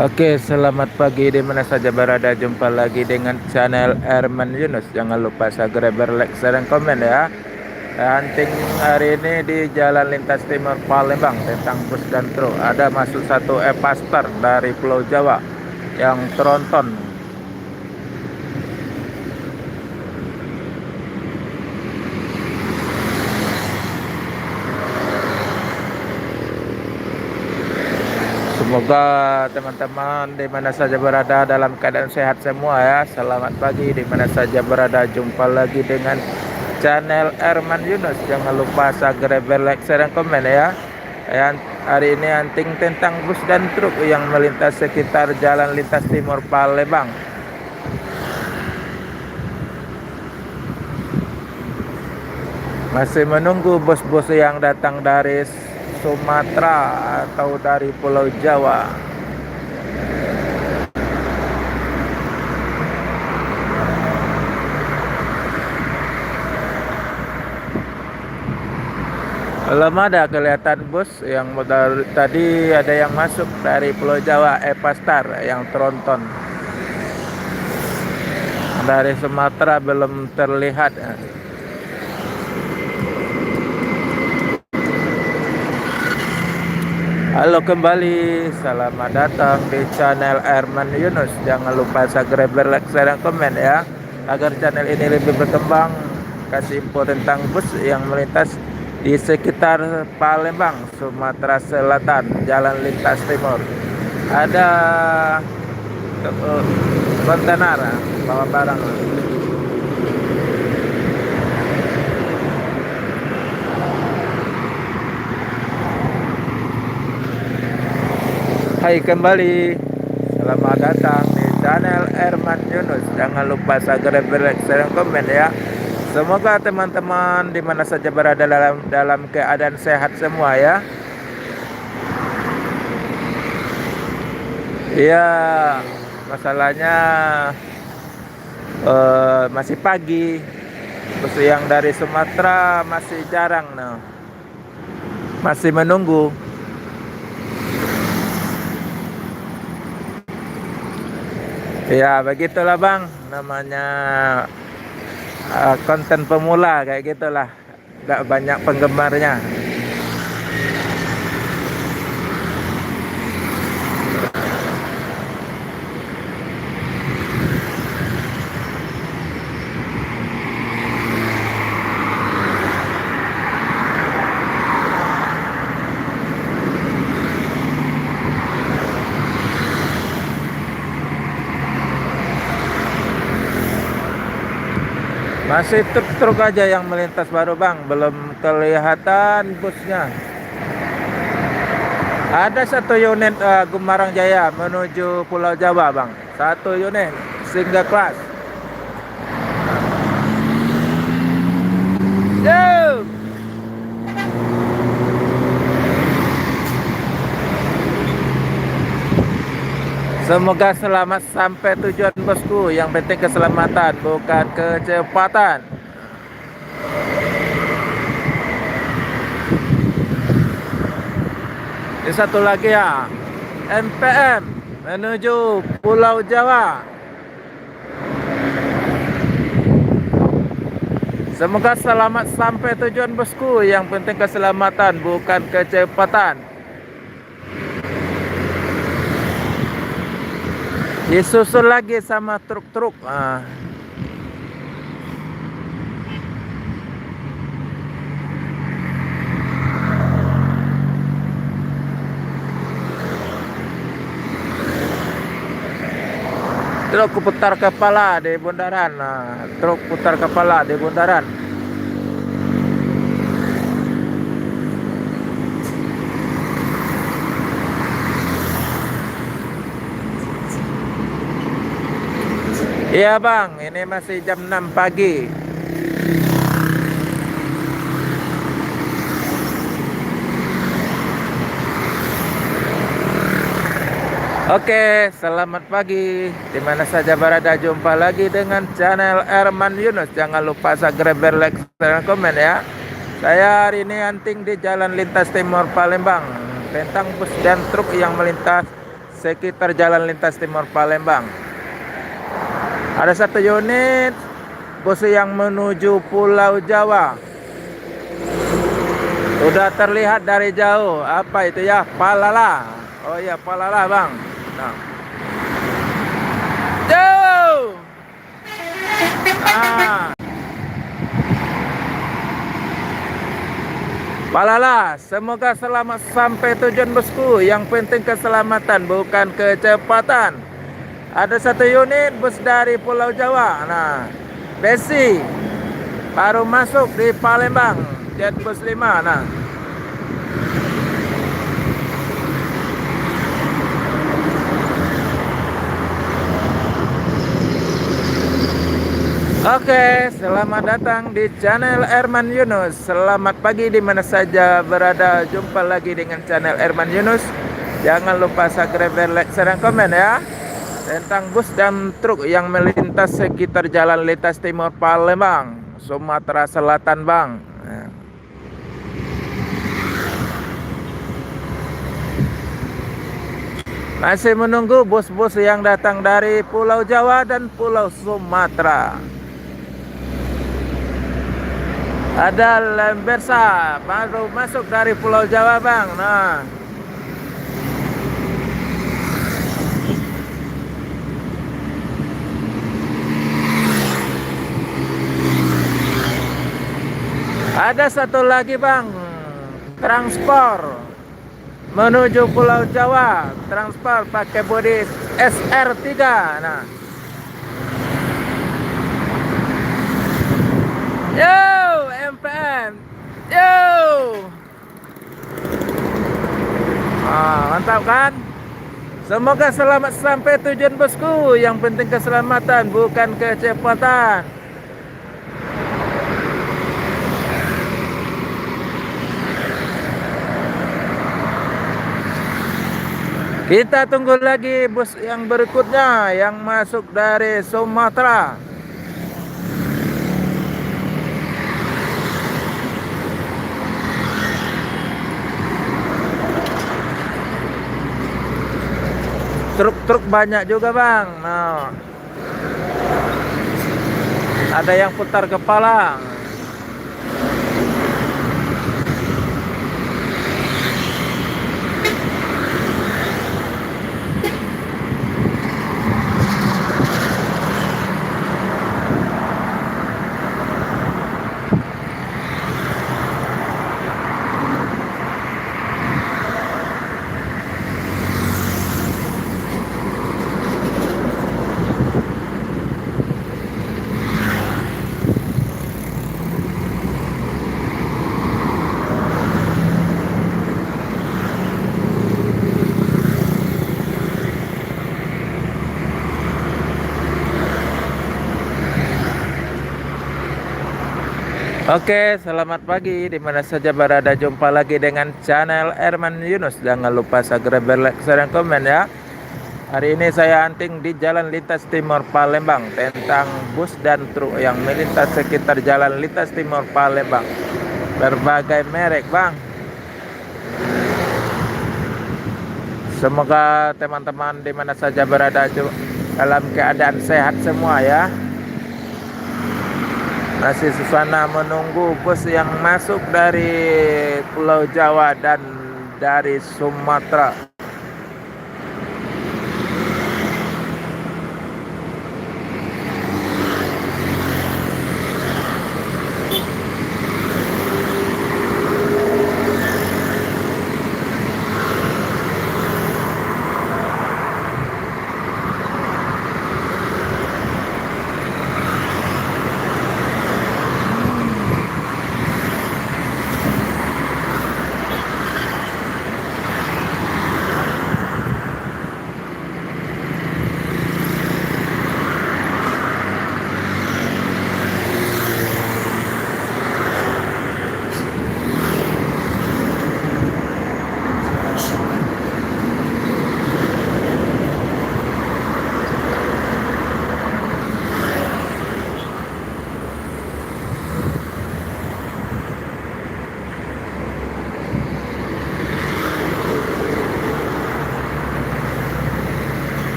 Oke, selamat pagi di mana saja berada. Jumpa lagi dengan channel Herman Yunus. Jangan lupa subscribe, like, share, dan komen ya. Hunting hari ini di Jalan Lintas Timur Palembang tentang bus dan truk. Ada masuk satu e-pastor dari Pulau Jawa yang tronton. Semoga teman-teman di mana saja berada dalam keadaan sehat semua ya. Selamat pagi di mana saja berada. Jumpa lagi dengan channel Herman Yunus. Jangan lupa subscribe, like, share, dan komen ya. Hari ini hunting tentang bus dan truk yang melintas sekitar Jalan Lintas Timur Palembang. Masih menunggu bus-bus yang datang dari Sumatera atau dari Pulau Jawa. Belum ada kelihatan bus yang tadi ada yang masuk dari Pulau Jawa, e-pastor yang tronton. Dari Sumatera belum terlihat. Halo kembali, selamat datang di channel Herman Yunus. Jangan lupa subscribe, like, share, dan komen ya, agar channel ini lebih berkembang. Kasih info tentang bus yang melintas di sekitar Palembang, Sumatera Selatan, Jalan Lintas Timur. Ada kontainer bawa barang. Hai kembali, selamat datang di channel Herman Yunus. Jangan lupa subscribe, like, share, dan komen ya. Semoga teman-teman di mana saja berada dalam keadaan sehat semua ya. Iya, masalahnya masih pagi. Bus yang dari Sumatera masih jarang, nah. Masih menunggu. Ya begitulah bang, namanya konten pemula kayak gitulah, gak banyak penggemarnya. Masih truk-truk aja yang melintas baru bang, belum kelihatan busnya. Ada satu unit Gumarang Jaya menuju Pulau Jawa bang, satu unit single class. Yo! Semoga selamat sampai tujuan bosku. Yang penting keselamatan, bukan kecepatan. Ini satu lagi ya, MPM menuju Pulau Jawa. Semoga selamat sampai tujuan bosku. Yang penting keselamatan, bukan kecepatan. Disusul lagi sama truk-truk. Truk putar kepala di bundaran. Truk putar kepala di bundaran. Iya bang, ini masih jam 6 pagi. Oke, selamat pagi. Dimana saja berada, jumpa lagi dengan channel Herman Yunus. Jangan lupa subscribe, like, dan komen ya. Saya hari ini hunting di Jalan Lintas Timur Palembang tentang bus dan truk yang melintas sekitar Jalan Lintas Timur Palembang. Ada satu unit bus yang menuju Pulau Jawa. Sudah terlihat dari jauh. Apa itu ya? Palala. Oh iya, Palala, Bang. Nah. Jauh. Ah. Palala, semoga selamat sampai tujuan bosku. Yang penting keselamatan, bukan kecepatan. Ada satu unit bus dari Pulau Jawa. Nah, Besi baru masuk di Palembang, Jet Bus 5. Nah, oke, selamat datang di channel Erman Yunus. Selamat pagi di mana saja berada. Jumpa lagi dengan channel Erman Yunus. Jangan lupa subscribe, like, share, dan komen ya. Tentang bus dan truk yang melintas sekitar Jalan Lintas Timur Palembang, Sumatera Selatan, Bang. Masih menunggu bus-bus yang datang dari Pulau Jawa dan Pulau Sumatera. Ada Lembersa baru masuk dari Pulau Jawa, Bang. Nah, ada satu lagi, Bang, transport menuju Pulau Jawa. Transport pakai bodi SR3. Nah, yo MPN, yo. Mantap kan? Semoga selamat sampai tujuan bosku. Yang penting keselamatan, bukan kecepatan. Kita tunggu lagi bus yang berikutnya yang masuk dari Sumatera. Truk-truk banyak juga, Bang. Nah, ada yang putar kepala. Oke, selamat pagi di mana saja berada. Jumpa lagi dengan channel Erman Yunus. Jangan lupa subscribe, like, share, dan komen ya. Hari ini saya hunting di Jalan Lintas Timur Palembang tentang bus dan truk yang melintas sekitar Jalan Lintas Timur Palembang. Berbagai merek, Bang. Semoga teman-teman di mana saja berada dalam keadaan sehat semua ya. Masih suasana menunggu bus yang masuk dari Pulau Jawa dan dari Sumatera.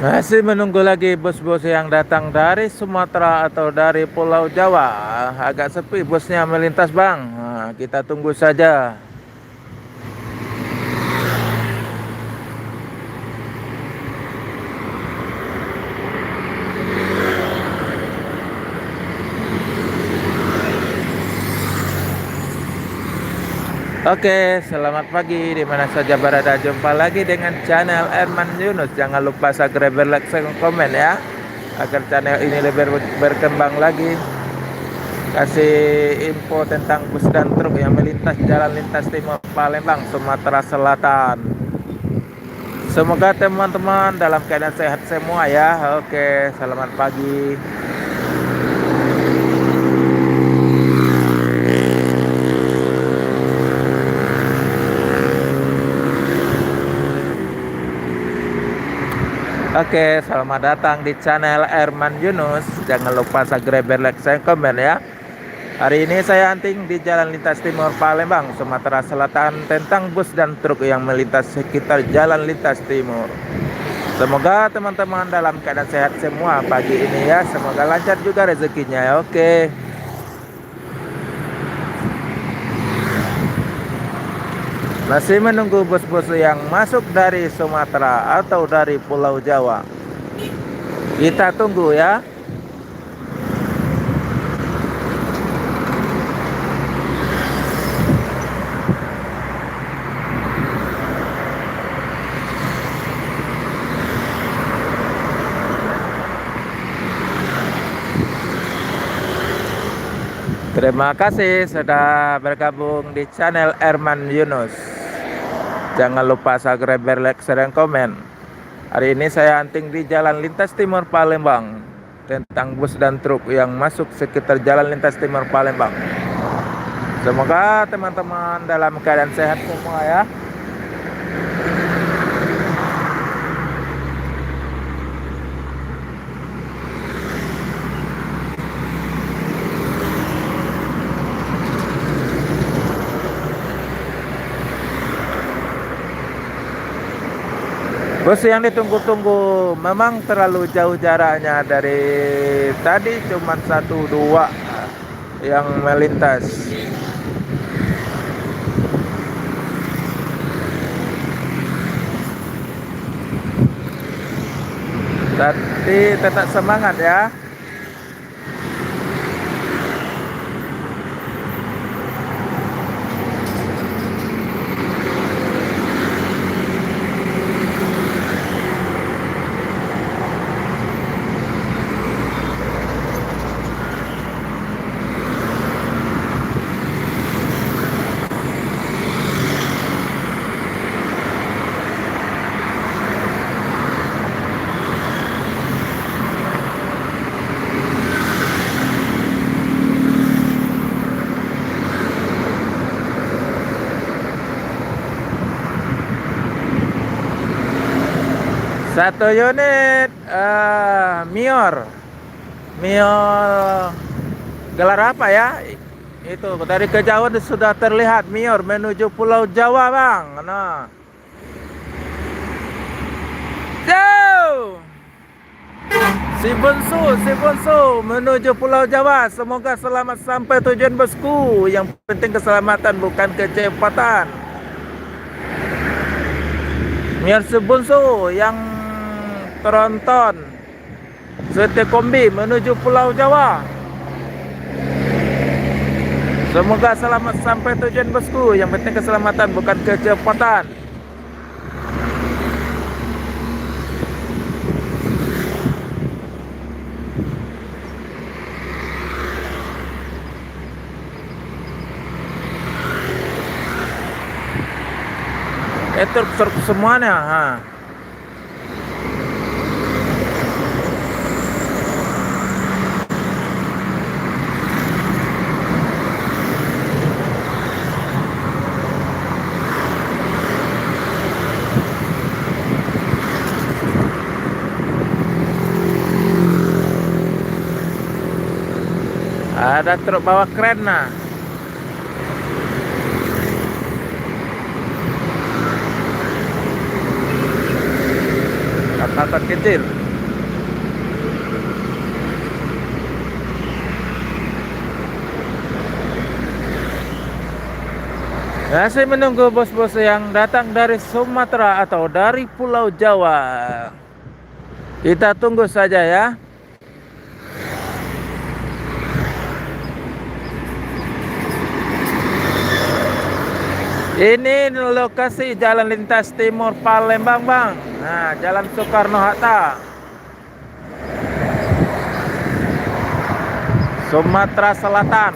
Masih menunggu lagi bus-bus yang datang dari Sumatera atau dari Pulau Jawa. Agak sepi busnya melintas bang. Nah, kita tunggu saja. Oke, selamat pagi di mana saja berada. Jumpa lagi dengan channel Erman Yunus. Jangan lupa subscribe, like, share, komen ya, agar channel ini lebih berkembang lagi. Kasih info tentang bus dan truk yang melintas jalan lintas timur Palembang, Sumatera Selatan. Semoga teman-teman dalam keadaan sehat semua ya. Oke, selamat pagi. Oke, selamat datang di channel Erman Yunus. Jangan lupa subscribe, like, share, komen ya. Hari ini saya hunting di Jalan Lintas Timur Palembang, Sumatera Selatan, tentang bus dan truk yang melintas sekitar Jalan Lintas Timur. Semoga teman-teman dalam keadaan sehat semua pagi ini ya. Semoga lancar juga rezekinya ya. Oke. Masih menunggu bus-bus yang masuk dari Sumatera atau dari Pulau Jawa. Kita tunggu ya. Terima kasih sudah bergabung di channel Erman Yunus. Jangan lupa subscribe, like, share, dan komen. Hari ini saya hunting di Jalan Lintas Timur Palembang tentang bus dan truk yang masuk sekitar Jalan Lintas Timur Palembang. Semoga teman-teman dalam keadaan sehat semua ya. Bus yang ditunggu-tunggu memang terlalu jauh jaraknya, dari tadi cuma 1-2 yang melintas. Tapi tetap semangat ya. Satu unit Mior gelar apa ya? Itu dari kejauhan sudah terlihat Mior menuju Pulau Jawa bang. Nah, jauh. Si Bonsu menuju Pulau Jawa. Semoga selamat sampai tujuan bosku. Yang penting keselamatan, bukan kecepatan. Mior si Bonsu yang tronton Sete Kombi menuju Pulau Jawa. Semoga selamat sampai tujuan bosku. Yang penting keselamatan, bukan kecepatan. Truk semuanya. Ada truk bawa kren nah. takut kecil. Masih menunggu bos-bos yang datang dari Sumatera atau dari Pulau Jawa. Kita tunggu saja ya. Ini lokasi jalan lintas timur Palembang, Bang. Nah, Jalan Soekarno-Hatta, Sumatera Selatan.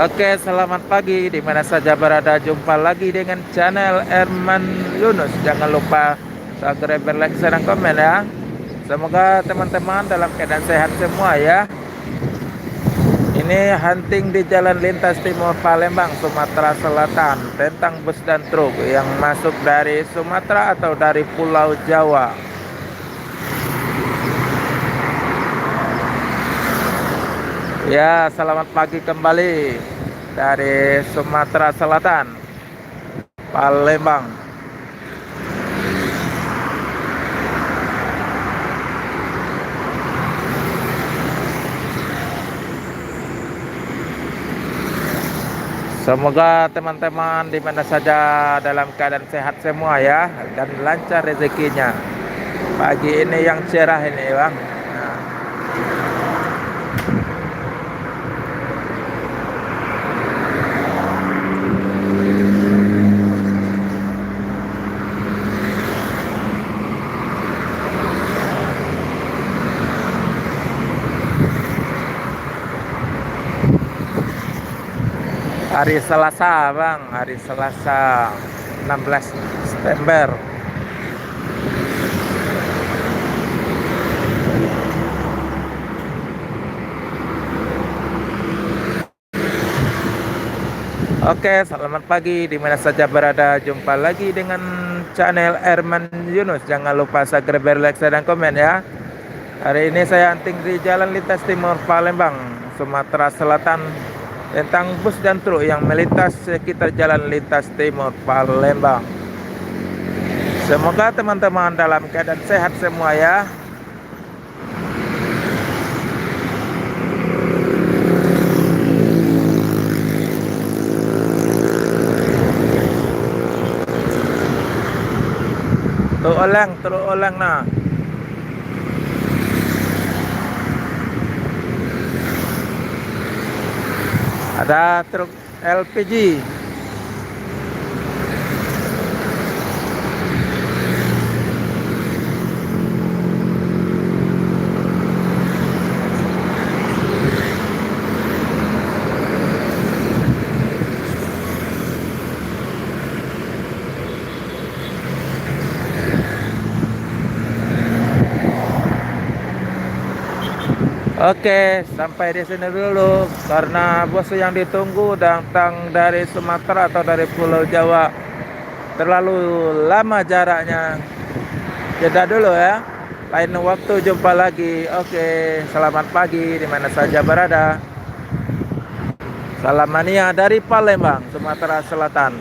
Oke, selamat pagi di mana saja berada. Jumpa lagi dengan channel Erman Yunus. Jangan lupa subscribe, like, share, dan komen ya. Semoga teman-teman dalam keadaan sehat semua ya. Ini hunting di jalan lintas timur Palembang, Sumatera Selatan, tentang bus dan truk yang masuk dari Sumatera atau dari Pulau Jawa. Ya, selamat pagi kembali dari Sumatera Selatan, Palembang. Semoga teman-teman di mana saja dalam keadaan sehat semua ya, dan lancar rezekinya. Pagi ini yang cerah ini, Bang. Nah. Hari Selasa, Bang, hari Selasa 16 September. Oke, selamat pagi di mana saja berada. Jumpa lagi dengan channel Erman Yunus. Jangan lupa subscribe, like, share, dan komen ya. Hari ini saya hunting di jalan lintas timur Palembang, Sumatera Selatan, tentang bus dan truk yang melintas sekitar jalan lintas timur Palembang. Semoga teman-teman dalam keadaan sehat semua ya. Truk oleng nah. Ada truk LPG. Oke, sampai di sini dulu karena bos yang ditunggu datang dari Sumatera atau dari Pulau Jawa. Terlalu lama jaraknya. Jeda dulu ya. Lain waktu jumpa lagi. Oke, selamat pagi di mana saja berada. Salam mania dari Palembang, Sumatera Selatan.